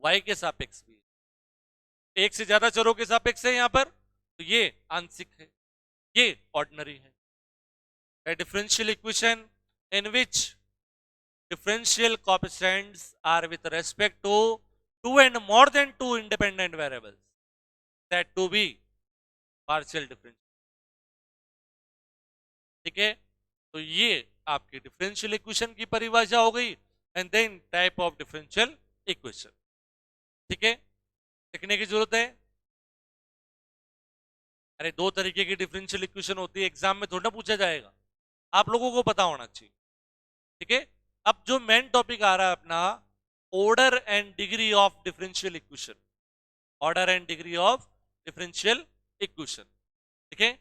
वाई के सापेक्ष भी है। एक से ज्यादा चरों के सापेक्ष है यहां पर, तो ये आंशिक है, ये ऑर्डिनरी है। A differential equation in which differential coefficients are with respect to two and more than two independent variables that to be partial differential। ठीक है, तो ये आपकी डिफरेंशियल इक्वेशन की परिभाषा हो गई and then type of differential equation. ठीक है, लिखने की जरूरत है? अरे दो तरीके की डिफरेंशियल इक्वेशन होती है, एग्जाम में थोड़ा पूछा जाएगा, आप लोगों को पता होना चाहिए। ठीक है, अब जो मेन टॉपिक आ रहा है अपना, order and degree of differential equation, order and degree of differential equation. ठीक है,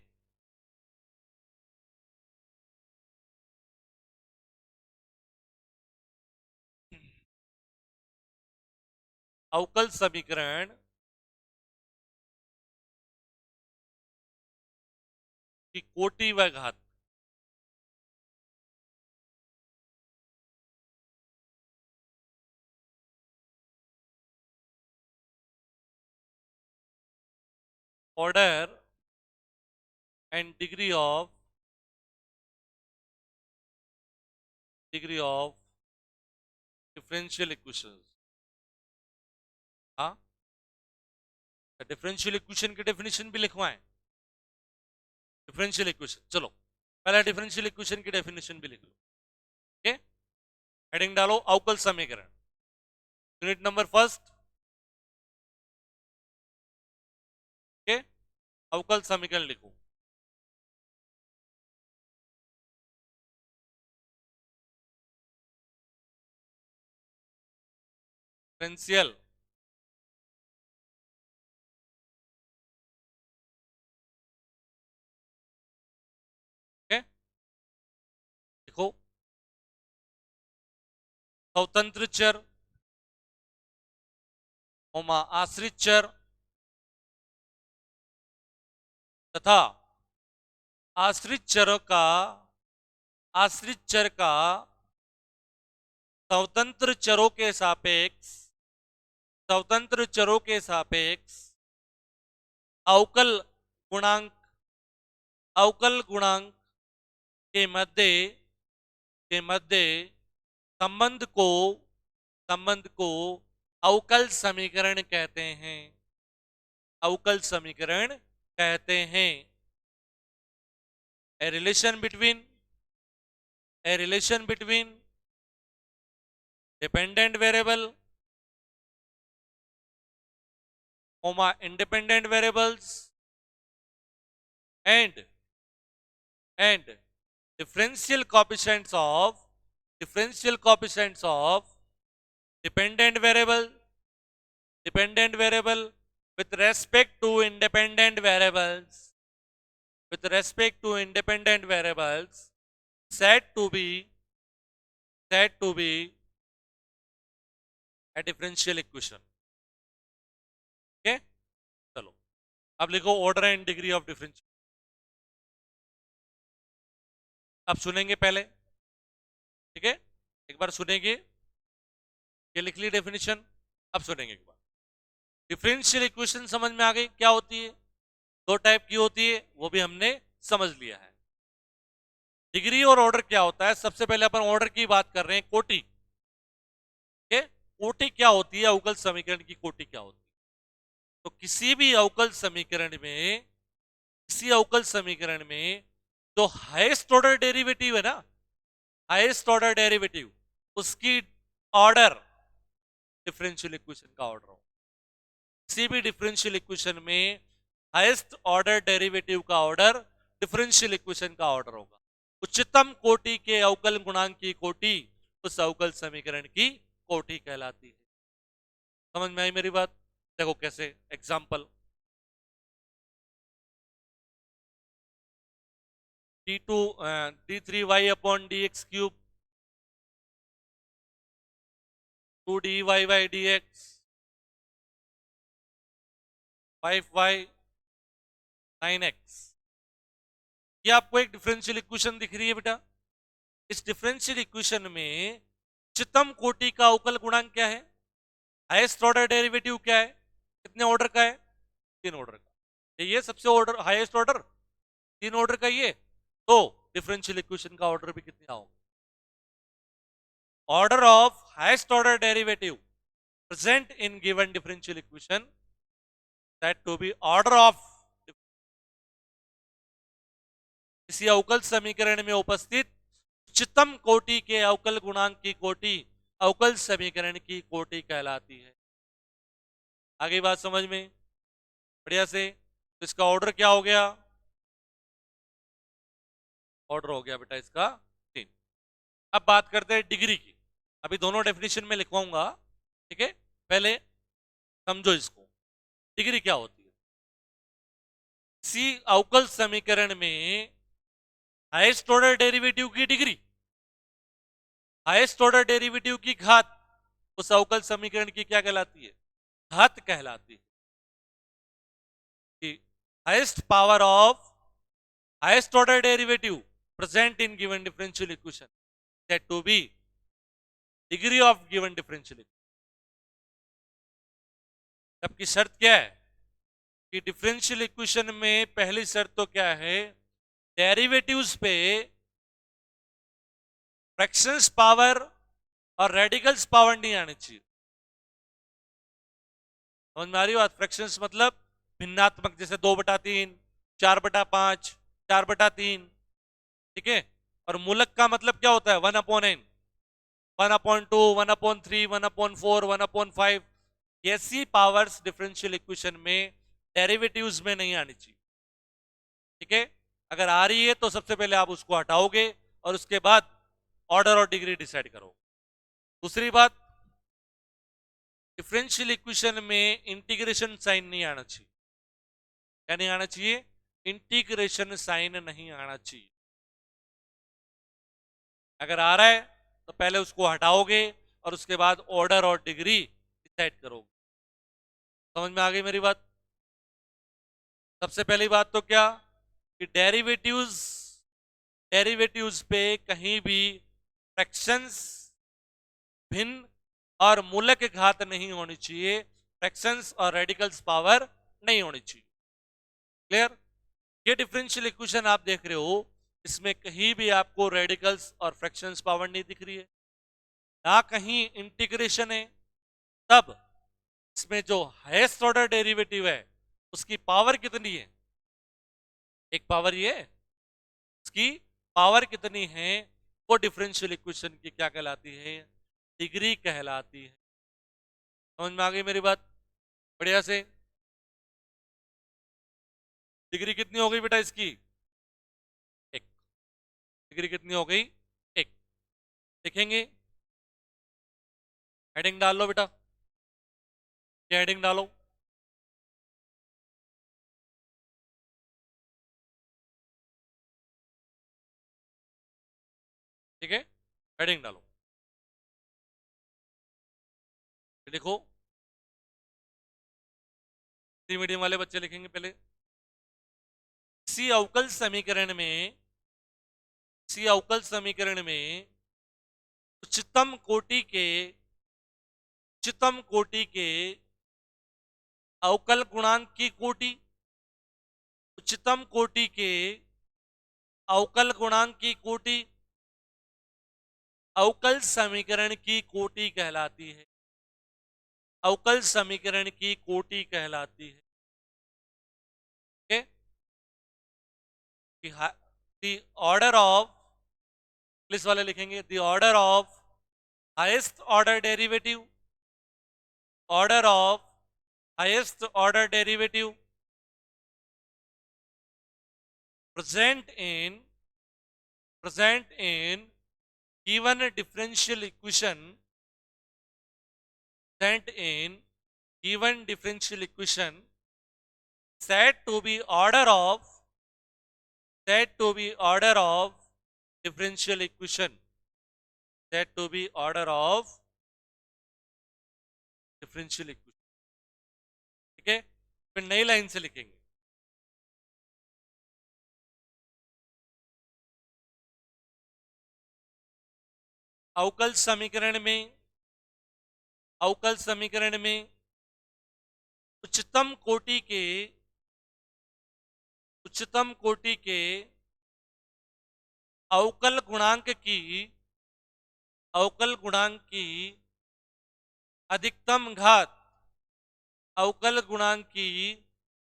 अवकल समीकरण की कोटि व घात order and degree of differential equation. हाँ, डिफरेंशियल इक्वेशन की डेफिनेशन भी लिखवाएं। डिफरेंशियल इक्वेशन, चलो पहले डिफरेंशियल इक्वेशन की डेफिनेशन भी लिख लो। ओके, हेडिंग डालो अवकल समीकरण, यूनिट नंबर फर्स्ट। ओके, अवकल समीकरण लिखो। डिफरेंशियल ओके, लिखो। स्वतंत्र चर, आश्रित चर तथा आश्रित चर का स्वतंत्र चरों के सापेक्ष अवकल गुणांक के मध्य संबंध को अवकल समीकरण कहते हैं। A relation between dependent variable, independent variables and differential coefficients of dependent variable with respect to independent variables said to be a differential equation. Okay, चलो अब लिखो order and degree of differential. अब सुनेंगे पहले, ठीक है, एक बार सुनेंगे, ये लिख ली डेफिनेशन। अब सुनेंगे एक बार। डिफरेंशियल इक्वेशन समझ में आ गई क्या होती है? दो टाइप की होती है, वो भी हमने समझ लिया है। डिग्री और ऑर्डर क्या होता है? सबसे पहले अपन ऑर्डर की बात कर रहे हैं, कोटि। कोटि क्या होती है? अवकल समीकरण की कोटि क्या होती है? तो किसी अवकल समीकरण में जो हाईएस्ट ऑर्डर डेरिवेटिव है ना, उसकी ऑर्डर डिफरेंशियल इक्वेशन का ऑर्डर हो। किसी भी डिफरेंशियल इक्वेशन में हाईएस्ट ऑर्डर डेरिवेटिव का ऑर्डर डिफरेंशियल इक्वेशन का ऑर्डर होगा। उच्चतम कोटि के अवकल गुणांक की कोटि उस अवकल समीकरण की कोटि कहलाती है। समझ में आई मेरी बात? देखो कैसे, example, d3y upon dx cube 2dy by dx 5y 9x। ये आपको एक डिफरेंशियल इक्वेशन दिख रही है बेटा। इस डिफरेंशियल इक्वेशन में उच्चतम कोटि का अवकल गुणांक क्या है? हाईएस्ट ऑर्डर डेरिवेटिव क्या है? कितने ऑर्डर का है? 3 ऑर्डर का। ये सबसे ऑर्डर हाईएस्ट ऑर्डर 3 ऑर्डर का ये, तो डिफरेंशियल इक्वेशन का ऑर्डर भी कितना होगा? Order of highest order derivative present in given differential equation that to be order of किसी अवकल समीकरण में उपस्थित उच्चतम कोटि के अवकल गुणांक की कोटि अवकल समीकरण की कोटि कहलाती है। आगे बात समझ में बढ़िया से? तो इसका ऑर्डर क्या हो गया? ऑर्डर हो गया बेटा इसका 3। अब बात करते हैं डिग्री की। अभी दोनों डेफिनेशन में लिखवाऊंगा, ठीक है, पहले समझो इसको। डिग्री क्या होती है? सी अवकल समीकरण में हाईएस्ट ऑर्डर डेरिवेटिव की डिग्री, हाईएस्ट ऑर्डर डेरिवेटिव की घात उस अवकल समीकरण की क्या कहलाती है? घात कहलाती है। Highest power of highest order derivative present in given differential equation that to be degree of given differential equation. जबकि शर्त क्या है कि डिफरेंशियल इक्वेशन में पहली शर्त तो क्या है? डेरिवेटिव्स पे फ्रैक्शंस पावर और रेडिकल्स पावर नहीं आनी चाहिए। समझ में आ रही बात? फ्रैक्शंस मतलब भिन्नात्मक, जैसे 2/3, 4/5, 4/3, ठीक है। और मूलक का मतलब क्या होता है? 1/n, 1/2, 1/3, 1/4, 1/5। ऐसी पावर्स डिफरेंशियल इक्वेशन में डेरिवेटिव्स में नहीं आनी चाहिए, ठीक है। अगर आ रही है तो सबसे पहले आप उसको हटाओगे और उसके बाद ऑर्डर और डिग्री डिसाइड करो। दूसरी बात, डिफरेंशियल इक्वेशन में इंटीग्रेशन साइन नहीं आना चाहिए। क्या नहीं आना चाहिए? इंटीग्रेशन साइन नहीं आना चाहिए। अगर आ रहा है तो पहले उसको हटाओगे और उसके बाद ऑर्डर और डिग्री डिसाइड करोगे। समझ में आ गई मेरी बात? सबसे पहली बात तो क्या कि डेरिवेटिव्स डेरिवेटिव्स पे कहीं भी फ्रैक्शंस भिन्न और मूलक घात नहीं होनी चाहिए, फ्रैक्शंस और रेडिकल्स पावर नहीं होनी चाहिए। क्लियर? ये डिफरेंशियल इक्वेशन आप देख रहे हो, इसमें कहीं भी आपको रेडिकल्स और फ्रैक्शंस पावर नहीं दिख रही है, ना कहीं इंटीग्रेशन है। तब इसमें जो हाईएस्ट ऑर्डर डेरिवेटिव है उसकी पावर कितनी है? एक पावर ये है, उसकी पावर कितनी है वो डिफरेंशियल इक्वेशन की क्या कहलाती है? डिग्री कहलाती है। समझ में आ गई मेरी बात? बढ़िया से। डिग्री कितनी हो गई बेटा इसकी? एक। डिग्री कितनी हो गई? एक। देखेंगे, हेडिंग डाल लो बेटा, क्या हेडिंग डालो? ठीक है, हेडिंग डालो, लिखो। मीडियम वाले बच्चे लिखेंगे पहले। इसी अवकल समीकरण में उच्चतम कोटि के अवकल गुणांक की कोटि, उच्चतम कोटि के अवकल गुणांक की कोटि अवकल समीकरण की कोटि कहलाती है। अवकल समीकरण की कोटि कहलाती है। द ऑर्डर ऑफ, इंग्लिश वाले लिखेंगे the order of highest order derivative, order of highest order derivative present in given differential equation, present in given differential equation said to be order of differential equation, said to be order of differential equation। ठीक है, फिर नई line से लिखेंगे, अवकल समीकरण में उच्चतम कोटि के अवकल गुणांक की अधिकतम घात, अवकल गुणांक की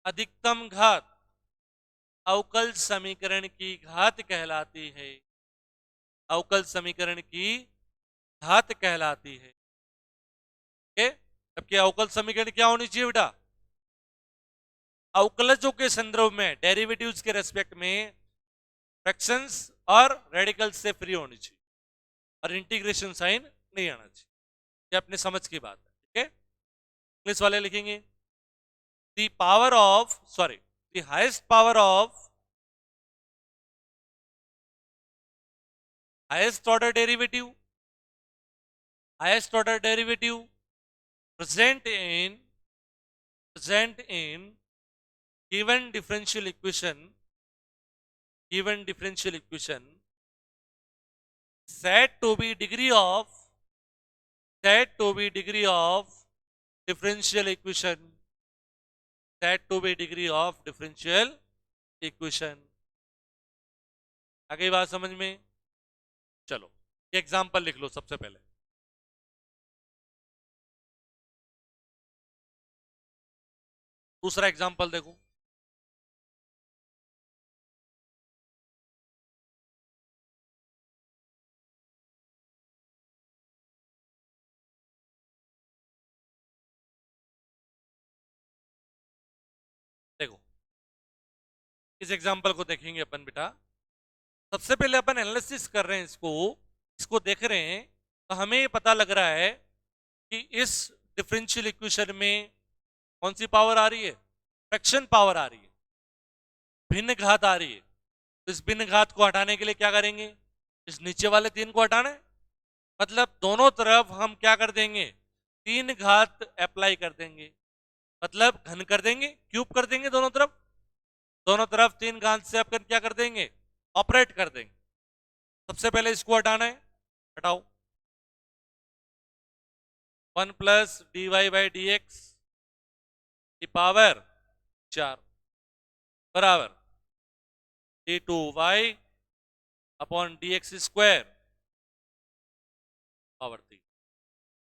अधिकतम घात अवकल समीकरण की घात कहलाती है। अवकल समीकरण की घात कहलाती है। जबकि अवकल समीकरण क्या होनी चाहिए बेटा? अवकलजों के संदर्भ में, डेरिवेटिव्स के रेस्पेक्ट में फ्रैक्शंस और रेडिकल्स से फ्री होनी चाहिए और इंटीग्रेशन साइन नहीं आना चाहिए। ये अपने समझ की बात है। ठीक है, इंग्लिश वाले लिखेंगे the highest power of highest order derivative present in given differential equation said to be degree of differential equation, आ गई बात समझ में? चलो एग्जाम्पल लिख लो सबसे पहले। दूसरा एग्जाम्पल देखो, देखो इस एग्जाम्पल को देखेंगे अपन बेटा। सबसे पहले अपन एनालिसिस कर रहे हैं, इसको देख रहे हैं, तो हमें ये पता लग रहा है कि इस डिफरेंशियल इक्वेशन में कौन सी पावर आ रही है? फ्रैक्शन पावर आ रही है, भिन्न घात आ रही है। तो इस भिन्न घात को हटाने के लिए क्या करेंगे? इस नीचे वाले 3 को हटाना है, मतलब दोनों तरफ हम क्या कर देंगे, 3 घात अप्लाई कर देंगे, मतलब घन कर देंगे, क्यूब कर देंगे दोनों तरफ 3 घात से अपन क्या कर देंगे, ऑपरेट कर देंगे। सबसे पहले इसको हटाना है, हटाओ। 1 plus D Y by D X की पावर 4 बराबर D two Y upon D X square power 3।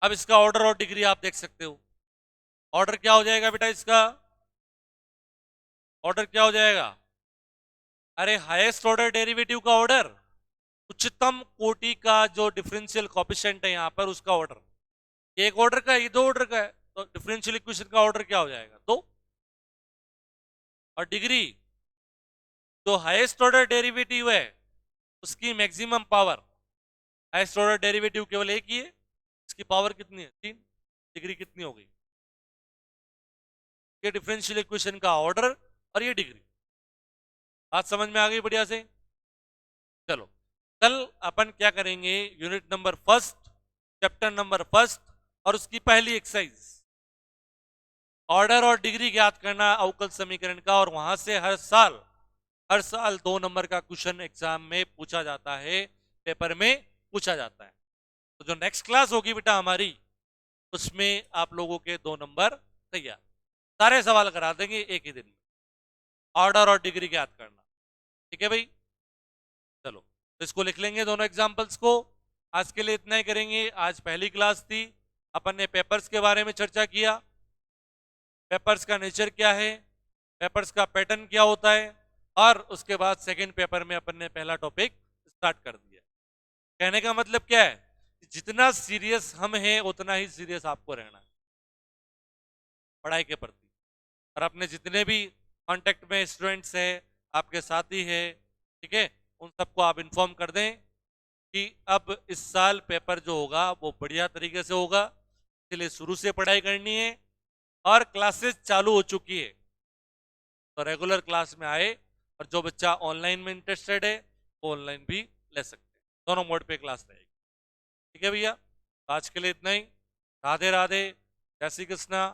अब इसका ऑर्डर और डिग्री आप देख सकते हो। ऑर्डर क्या हो जाएगा बेटा, इसका ऑर्डर क्या हो जाएगा, अरे हाईएस्ट ऑर्डर डेरिवेटिव का ऑर्डर, उच्चतम कोटि का जो डिफरेंशियल कोएफिशिएंट है यहां पर उसका ऑर्डर, एक ऑर्डर का है, ये 2 ऑर्डर का है, तो डिफरेंशियल इक्वेशन का ऑर्डर क्या हो जाएगा, 2। और डिग्री, जो हाईएस्ट ऑर्डर डेरिवेटिव है उसकी maximum power, highest order derivative केवल एक ही है, इसकी पावर कितनी है, 3। डिग्री कितनी हो गई, ये डिफरेंशियल इक्वेशन का ऑर्डर और ये डिग्री। बात समझ में आ गई बढ़िया से। चलो कल अपन क्या करेंगे, unit number first, chapter number first और उसकी पहली एक्सरसाइज, ऑर्डर और डिग्री ज्ञात करना अवकल समीकरण का, और वहां से हर साल 2 नंबर का क्वेश्चन एग्जाम में पूछा जाता है, पेपर में पूछा जाता है। तो जो नेक्स्ट क्लास होगी बेटा हमारी, उसमें आप लोगों के 2 नंबर तैयार, सारे सवाल करा देंगे एक ही दिन में, ऑर्डर और डिग्री ज्ञात करना। ठीक है भाई, चलो तो इसको लिख लेंगे दोनों एग्जाम्पल्स को। आज के लिए इतना ही करेंगे। आज पहली क्लास थी, अपन ने पेपर्स के बारे में चर्चा किया, पेपर्स का नेचर क्या है, पेपर्स का पैटर्न क्या होता है, और उसके बाद सेकंड पेपर में अपन ने पहला टॉपिक स्टार्ट कर दिया। कहने का मतलब क्या है, जितना सीरियस हम हैं उतना ही सीरियस आपको रहना है पढ़ाई के प्रति, और अपने जितने भी कांटेक्ट में स्टूडेंट्स हैं, आपके साथी हैं, ठीक है, उन सबको आप इन्फॉर्म कर दें कि अब इस साल पेपर जो होगा वो बढ़िया तरीके से होगा, इसलिए शुरू से पढ़ाई करनी है। और क्लासेस चालू हो चुकी है, तो रेगुलर क्लास में आए, और जो बच्चा ऑनलाइन में इंटरेस्टेड है वो ऑनलाइन भी ले सकते हैं, दोनों मोड पे क्लास रहेगी। ठीक है भैया, आज के लिए इतना ही। राधे राधे, जय श्री कृष्णा।